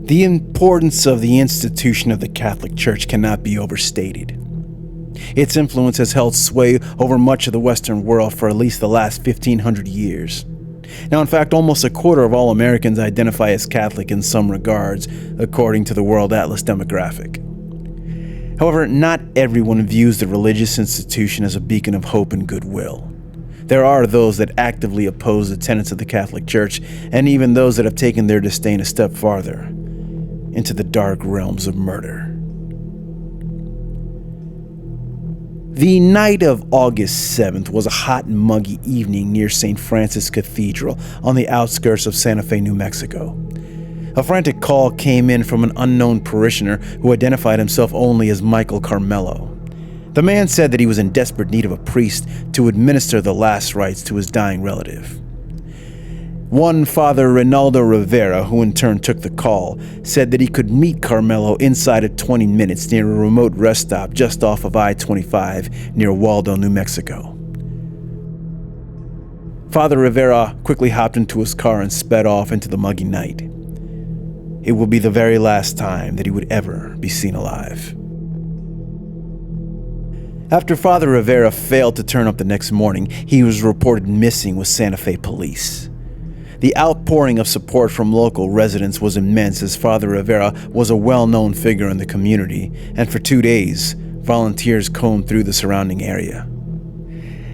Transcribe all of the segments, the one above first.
The importance of the institution of the Catholic Church cannot be overstated. Its influence has held sway over much of the Western world for at least the last 1,500 years. Now, in fact, almost a quarter of all Americans identify as Catholic in some regards, according to the World Atlas demographic. However, not everyone views the religious institution as a beacon of hope and goodwill. There are those that actively oppose the tenets of the Catholic Church, and even those that have taken their disdain a step farther, into the dark realms of murder. The night of August 7th was a hot and muggy evening near St. Francis Cathedral on the outskirts of Santa Fe, New Mexico. A frantic call came in from an unknown parishioner who identified himself only as Michael Carmelo. The man said that he was in desperate need of a priest to administer the last rites to his dying relative. One Father Reynaldo Rivera, who in turn took the call, said that he could meet Carmelo inside of 20 minutes near a remote rest stop just off of I-25 near Waldo, New Mexico. Father Rivera quickly hopped into his car and sped off into the muggy night. It would be the very last time that he would ever be seen alive. After Father Rivera failed to turn up the next morning, he was reported missing with Santa Fe police. The outpouring of support from local residents was immense, as Father Rivera was a well-known figure in the community, and for 2 days, volunteers combed through the surrounding area.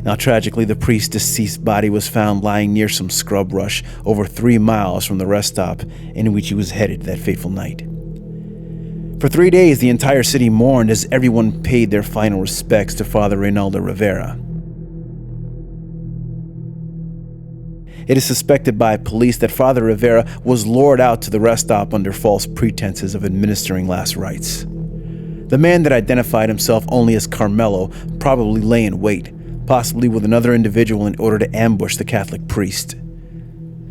Now, tragically, the priest's deceased body was found lying near some scrub brush over 3 miles from the rest stop in which he was headed that fateful night. For 3 days, the entire city mourned as everyone paid their final respects to Father Reynaldo Rivera. It is suspected by police that Father Rivera was lured out to the rest stop under false pretenses of administering last rites. The man that identified himself only as Carmelo probably lay in wait, possibly with another individual in order to ambush the Catholic priest.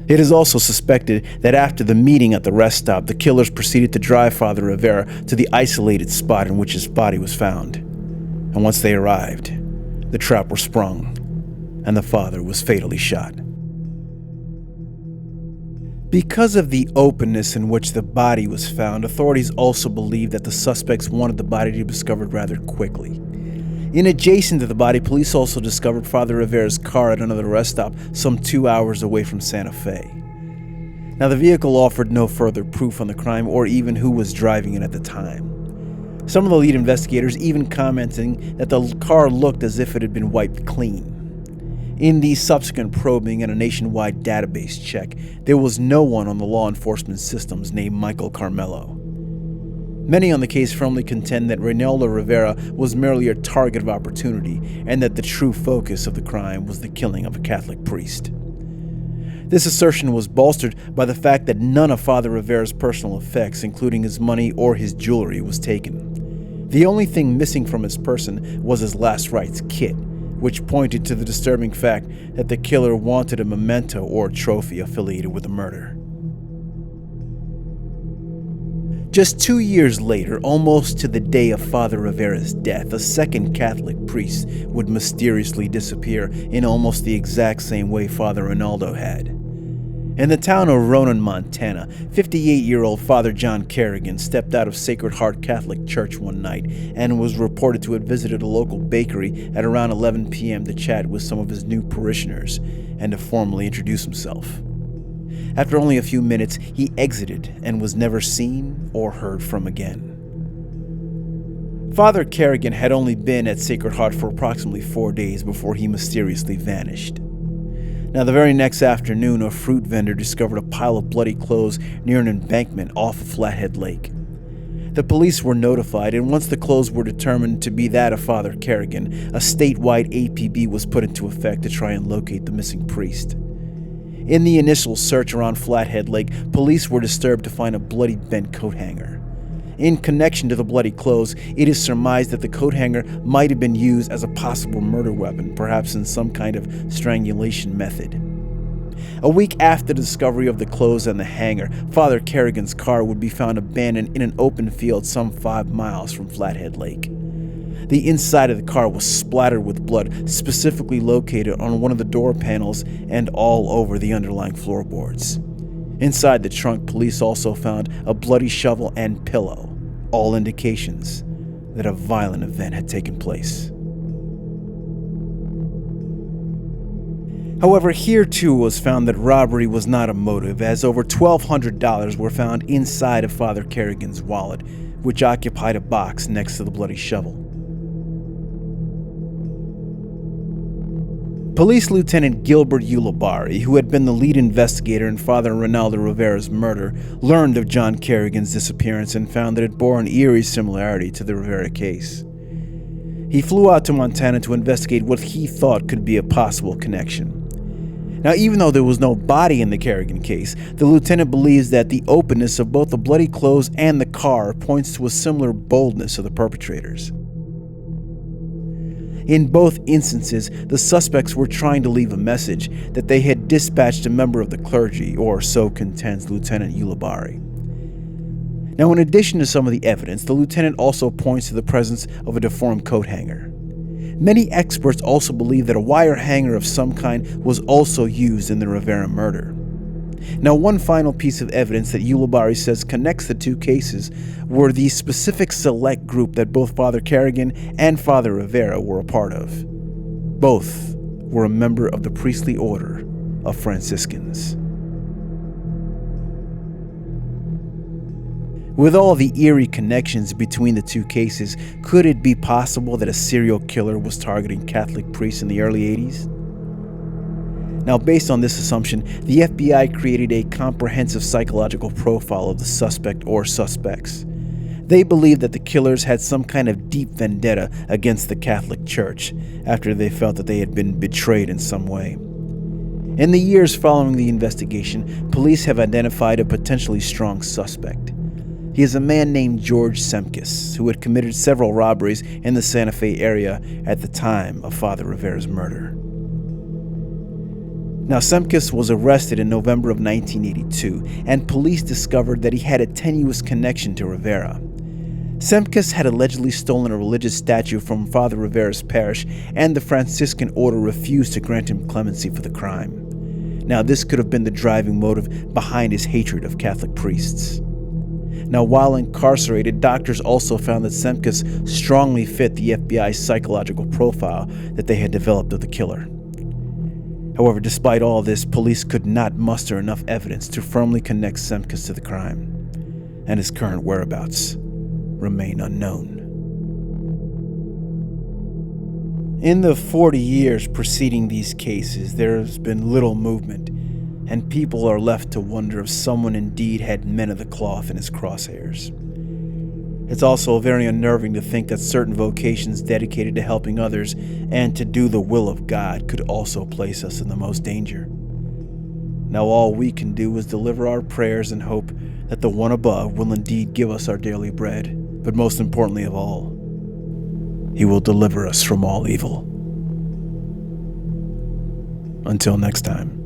It is also suspected that after the meeting at the rest stop, the killers proceeded to drive Father Rivera to the isolated spot in which his body was found. And once they arrived, the trap was sprung, and the father was fatally shot. Because of the openness in which the body was found, authorities also believed that the suspects wanted the body to be discovered rather quickly. In adjacent to the body, police also discovered Father Rivera's car at another rest stop some 2 hours away from Santa Fe. Now, the vehicle offered no further proof on the crime or even who was driving it at the time. Some of the lead investigators even commenting that the car looked as if it had been wiped clean. In the subsequent probing and a nationwide database check, there was no one on the law enforcement systems named Michael Carmelo. Many on the case firmly contend that Reynaldo Rivera was merely a target of opportunity and that the true focus of the crime was the killing of a Catholic priest. This assertion was bolstered by the fact that none of Father Rivera's personal effects, including his money or his jewelry, was taken. The only thing missing from his person was his last rites kit, which pointed to the disturbing fact that the killer wanted a memento or trophy affiliated with the murder. Just 2 years later, almost to the day of Father Rivera's death, a second Catholic priest would mysteriously disappear in almost the exact same way Father Reynaldo had. In the town of Ronan, Montana, 58-year-old Father John Kerrigan stepped out of Sacred Heart Catholic Church one night and was reported to have visited a local bakery at around 11 p.m. to chat with some of his new parishioners and to formally introduce himself. After only a few minutes, he exited and was never seen or heard from again. Father Kerrigan had only been at Sacred Heart for approximately 4 days before he mysteriously vanished. Now, the very next afternoon, a fruit vendor discovered a pile of bloody clothes near an embankment off of Flathead Lake. The police were notified, and once the clothes were determined to be that of Father Kerrigan, a statewide APB was put into effect to try and locate the missing priest. In the initial search around Flathead Lake, police were disturbed to find a bloody bent coat hanger. In connection to the bloody clothes, it is surmised that the coat hanger might have been used as a possible murder weapon, perhaps in some kind of strangulation method. A week after the discovery of the clothes and the hanger, Father Kerrigan's car would be found abandoned in an open field some 5 miles from Flathead Lake. The inside of the car was splattered with blood, specifically located on one of the door panels and all over the underlying floorboards. Inside the trunk, police also found a bloody shovel and pillow, all indications that a violent event had taken place. However, here too was found that robbery was not a motive, as over $1,200 were found inside of Father Kerrigan's wallet, which occupied a box next to the bloody shovel. Police Lieutenant Gilbert Ulibarri, who had been the lead investigator in Father Ronaldo Rivera's murder, learned of John Kerrigan's disappearance and found that it bore an eerie similarity to the Rivera case. He flew out to Montana to investigate what he thought could be a possible connection. Now, even though there was no body in the Kerrigan case, the lieutenant believes that the openness of both the bloody clothes and the car points to a similar boldness of the perpetrators. In both instances, the suspects were trying to leave a message that they had dispatched a member of the clergy, or so contends Lieutenant Ulibarri. Now, in addition to some of the evidence, the lieutenant also points to the presence of a deformed coat hanger. Many experts also believe that a wire hanger of some kind was also used in the Rivera murder. Now, one final piece of evidence that Ulibarri says connects the two cases were the specific select group that both Father Kerrigan and Father Rivera were a part of. Both were a member of the priestly order of Franciscans. With all the eerie connections between the two cases, could it be possible that a serial killer was targeting Catholic priests in the early 80s? Now, based on this assumption, the FBI created a comprehensive psychological profile of the suspect or suspects. They believed that the killers had some kind of deep vendetta against the Catholic Church after they felt that they had been betrayed in some way. In the years following the investigation, police have identified a potentially strong suspect. He is a man named George Semkis, who had committed several robberies in the Santa Fe area at the time of Father Rivera's murder. Now, Semkis was arrested in November of 1982, and police discovered that he had a tenuous connection to Rivera. Semkis had allegedly stolen a religious statue from Father Rivera's parish, and the Franciscan order refused to grant him clemency for the crime. Now, this could have been the driving motive behind his hatred of Catholic priests. Now, while incarcerated, doctors also found that Semkis strongly fit the FBI's psychological profile that they had developed of the killer. However, despite all this, police could not muster enough evidence to firmly connect Semkis to the crime, and his current whereabouts remain unknown. In the 40 years preceding these cases, there has been little movement, and people are left to wonder if someone indeed had men of the cloth in his crosshairs. It's also very unnerving to think that certain vocations dedicated to helping others and to do the will of God could also place us in the most danger. Now all we can do is deliver our prayers and hope that the one above will indeed give us our daily bread, but most importantly of all, He will deliver us from all evil. Until next time.